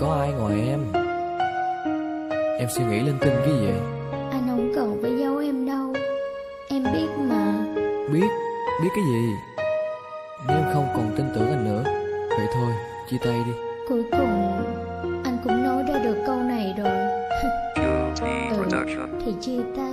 có ai ngoài em. Em suy nghĩ linh tinh cái gì vậy? Anh không cần phải giấu em đâu, em biết mà. Biết? Biết cái gì? Nếu em không còn tin tưởng anh nữa, vậy thôi, chia tay đi. Cuối cùng anh cũng nói ra được câu này rồi. Thì chia tay.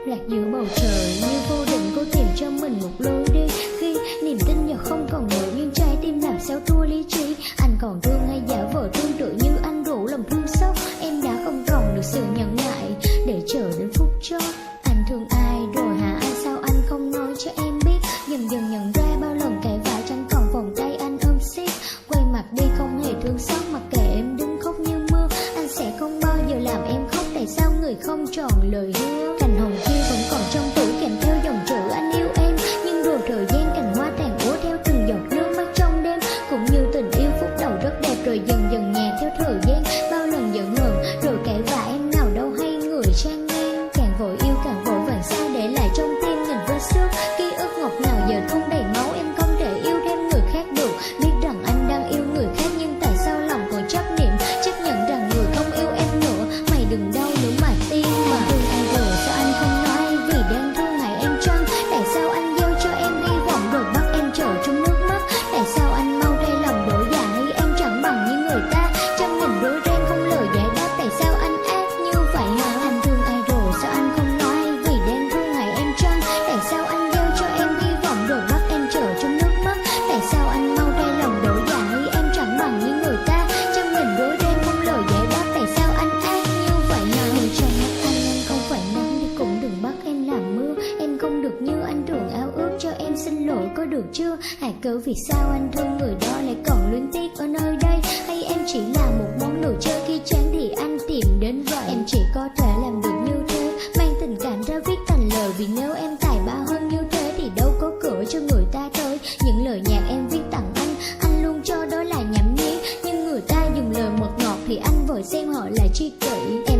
Lạc giữa bầu trời như vô định cố tìm cho mình một lối đi. Khi niềm tin giờ không còn nữa, nhưng trái tim làm sao thua lý trí. Anh còn thương hay giả vờ tương tự như anh đủ lòng thương xót. Em đã không còn được sự nhẫn nại để chờ đến phút chót. Anh thương ai rồi hả? Ai sao anh không nói cho em biết? Dần dần nhận ra bao lần cãi vã chẳng còn vòng tay anh ôm siết. Quay mặt đi không hề thương xót, mặc kệ em đứng khóc như mưa. Anh sẽ không bao giờ làm em khóc. Tại sao người không tròn lời hứa? Cành hồng kia vẫn còn trong tủ kèm theo dòng chữ anh yêu em. Nhưng rồi thời gian cành hoa tàn úa theo từng giọt nước mắt trong đêm. Cũng như tình yêu phút đầu rất đẹp rồi dần dần nhạt theo thời gian. Bao lần giận hờn rồi cãi vã em nào đâu hay người trang ngang. Càng vội yêu càng vội vàng xa để lại trong tim nghìn vết xước. Ký ức ngọt ngào giờ không đầy máu, em không thể yêu thêm người khác được. Biết rằng anh đang yêu người khác nhưng tại sao lòng còn chấp niệm. Chấp nhận rằng người không yêu em nữa. Mày đừng đau nữa mà tim mà. Thương ai rồi sao anh không nói? Vì đang thương hại em chăng? Tại sao anh gieo cho em hy vọng rồi bắt em chờ trong nước mắt? Tại sao anh mau thay lòng đổi dạ hay em chẳng bằng như người ta? Trăm nghìn rối ren không lời giải đáp. Tại sao anh ác như vậy hả? Anh thương ai rồi sao anh không nói? Vì đang thương hại em chăng? Tại sao anh gieo cho em hy vọng rồi bắt em chờ trong nước mắt? Tại sao anh mau thay lòng đổi dạ hay em chẳng bằng như người ta? Trăm nghìn rối ren không lời giải đáp. Tại sao anh ác như vậy hả? Người trong mắt anh không phải nắng thì cũng đừng bắt em làm mưa. Em không được như anh thường ao ước, cho em xin lỗi có được chưa? Hãy cớ vì sao anh thương người đó lại còn luyến tiếc ở nơi đây? Hay em chỉ là một món đồ chơi khi chán thì anh tìm đến vậy? Em chỉ có thể làm được như thế, mang tình cảm ra viết thành lời. Vì nếu em tài ba hơn như thế thì đâu có cửa cho người ta tới. Những lời nhạc em viết tặng anh luôn cho đó là nhảm nhí. Nhưng người ta dùng lời mật ngọt thì anh vội xem họ là tri kỷ. Em